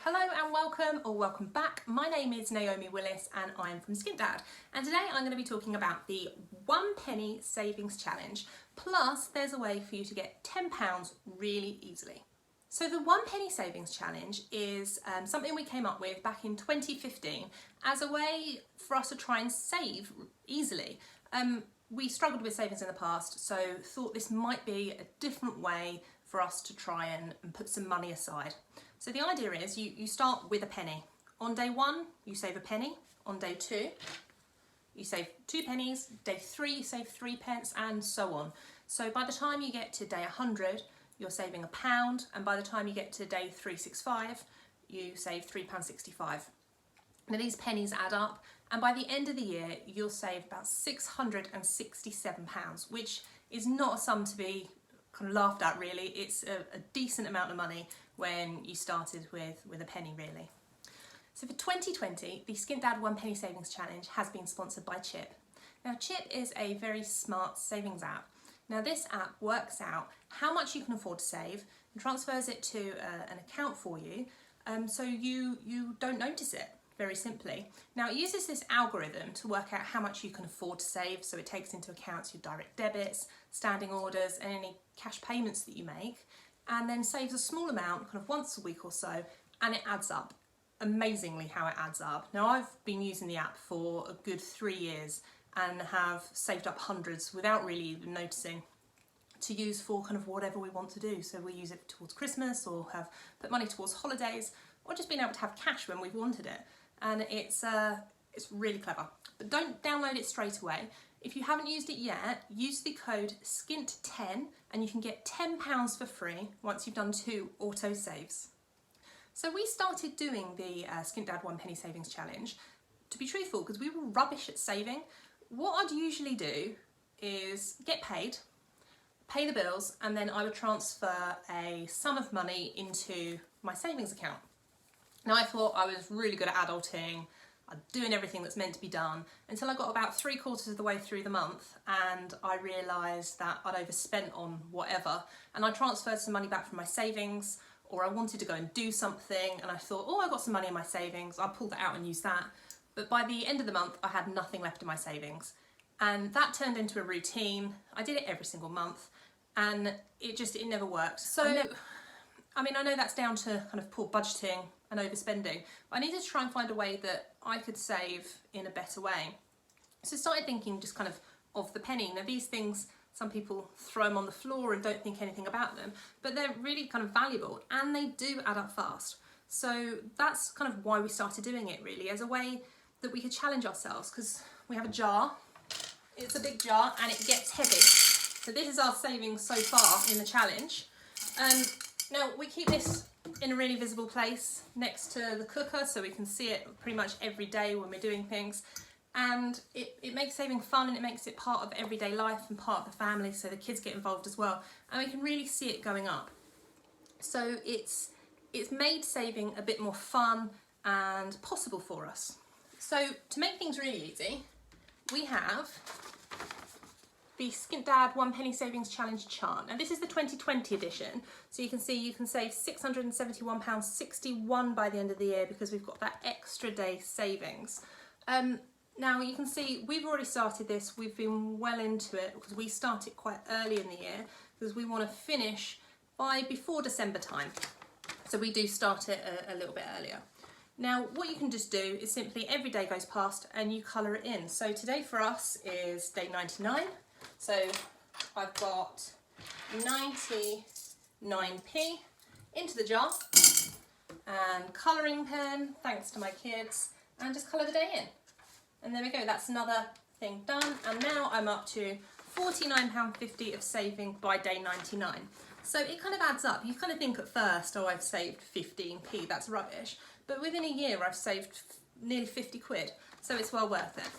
Hello and welcome back. My name is Naomi Willis and I'm from Skint Dad. And today I'm going to be talking about the 1 penny savings challenge. Plus there's a way for you to get £10 really easily. So the 1 penny savings challenge is something we came up with back in 2015 as a way for us to try and save easily. We struggled with savings in the past, so thought this might be a different way for us to try and put some money aside. So the idea is you start with a penny. On day 1, you save a penny. On day 2, you save 2 pennies. Day 3, you save 3 pence, and so on. So by the time you get to day 100, you're saving £1, and by the time you get to day 365, you save £3.65. Now these pennies add up, and by the end of the year, you'll save about £667, which is not a sum to be kind of laughed at really. It's a decent amount of money when you started with a penny really. So for 2020, the Skint Dad 1 penny savings challenge has been sponsored by Chip. Now Chip is a very smart savings app. Now this app works out how much you can afford to save and transfers it to an account for you, so you don't notice it, very simply. Now it uses this algorithm to work out how much you can afford to save, so it takes into account your direct debits, standing orders and any cash payments that you make, and then saves a small amount kind of once a week or so, and it adds up. Amazingly how it adds up. Now I've been using the app for a good 3 years and have saved up hundreds without really even noticing, to use for kind of whatever we want to do. So we use it towards Christmas, or have put money towards holidays, or just being able to have cash when we've wanted it. And it's really clever. But don't download it straight away. If you haven't used it yet, use the code SKINT10 and you can get £10 for free once you've done 2 auto saves. So we started doing the Skint Dad 1 penny savings challenge, to be truthful, because we were rubbish at saving. What I'd usually do is get paid, pay the bills, and then I would transfer a sum of money into my savings account. Now I thought I was really good at adulting, doing everything that's meant to be done, until I got about 3/4 of the way through the month and I realised that I'd overspent on whatever, and I transferred some money back from my savings, or I wanted to go and do something and I thought, oh, I got some money in my savings, I'll pull that out and use that. But by the end of the month I had nothing left in my savings, and that turned into a routine. I did it every single month and it never worked. So I know that's down to kind of poor budgeting and overspending, but I needed to try and find a way that I could save in a better way. So I started thinking just kind of the penny. Now these things, some people throw them on the floor and don't think anything about them, but they're really kind of valuable and they do add up fast. So that's kind of why we started doing it, really, as a way that we could challenge ourselves, because we have a jar. It's a big jar and it gets heavy. So this is our savings so far in the challenge. Now we keep this in a really visible place next to the cooker, so we can see it pretty much every day when we're doing things, and it makes saving fun, and it makes it part of everyday life and part of the family, so the kids get involved as well, and we can really see it going up. So it's made saving a bit more fun and possible for us. So to make things really easy, we have the Skint Dad 1 penny savings challenge chart. Now this is the 2020 edition, so you can see you can save £671.61 by the end of the year, because we've got that extra day savings. Now you can see we've already started this, we've been well into it, because we started quite early in the year, because we want to finish by before December time. So we do start it a little bit earlier. Now what you can just do is simply, every day goes past and you colour it in. So today for us is day 99. So I've got 99p into the jar, and colouring pen, thanks to my kids, and just colour the day in. And there we go, that's another thing done. And now I'm up to £49.50 of saving by day 99. So it kind of adds up. You kind of think at first, oh, I've saved 15p, that's rubbish. But within a year, I've saved nearly 50 quid. So it's well worth it.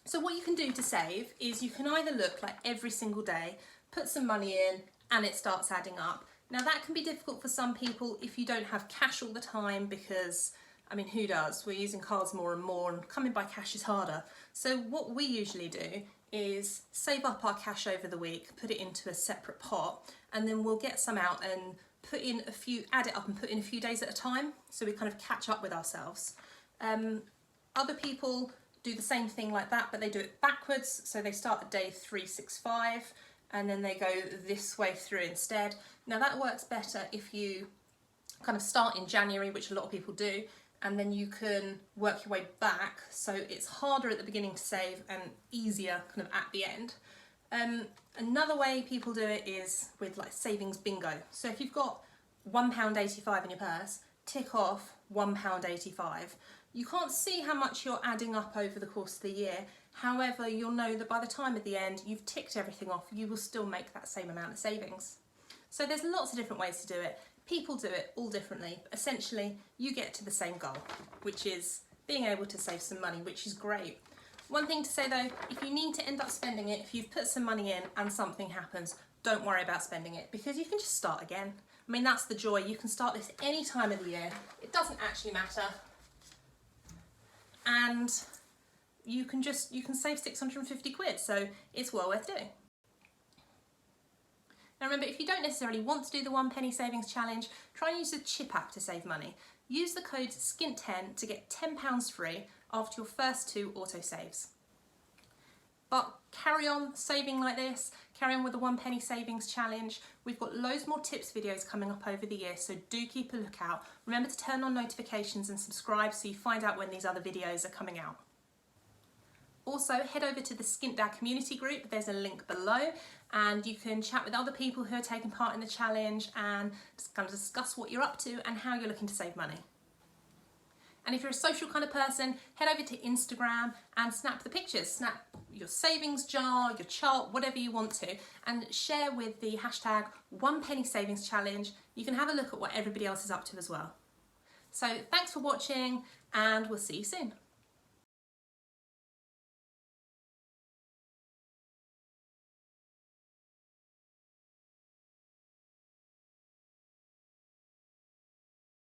So what you can do to save is you can either look like every single day, put some money in, and it starts adding up. Now that can be difficult for some people if you don't have cash all the time, because, I mean, who does? We're using cards more and more, and coming by cash is harder. So what we usually do is save up our cash over the week, put it into a separate pot, and then we'll get some out and add it up and put in a few days at a time, so we kind of catch up with ourselves. Other people do the same thing like that, but they do it backwards, so they start at day 365 and then they go this way through instead. Now that works better if you kind of start in January, which a lot of people do, and then you can work your way back, so it's harder at the beginning to save and easier kind of at the end. Another way people do it is with like savings bingo. So if you've got £1.85 in your purse, tick off £1.85. You can't see how much you're adding up over the course of the year. However, you'll know that by the time at the end you've ticked everything off, you will still make that same amount of savings. So there's lots of different ways to do it. People do it all differently, but essentially you get to the same goal, which is being able to save some money, which is great. One thing to say though, if you need to end up spending it, if you've put some money in and something happens, don't worry about spending it, because you can just start again. I mean, that's the joy. You can start this any time of the year. It doesn't actually matter. And you can save 650 quid, so it's well worth doing. Now remember, if you don't necessarily want to do the 1 penny savings challenge, try and use the Chip app to save money. Use the code SKINT10 to get £10 free after your first 2 auto-saves. But carry on saving like this, carry on with the 1 penny savings challenge. We've got loads more tips videos coming up over the year, so do keep a lookout. Remember to turn on notifications and subscribe so you find out when these other videos are coming out. Also, head over to the Skint Dad community group, there's a link below, and you can chat with other people who are taking part in the challenge and just kind of discuss what you're up to and how you're looking to save money. And if you're a social kind of person, head over to Instagram and snap the pictures. Snap your savings jar, your chart, whatever you want to, and share with the hashtag 1 penny savings challenge. You can have a look at what everybody else is up to as well. So thanks for watching, and we'll see you soon.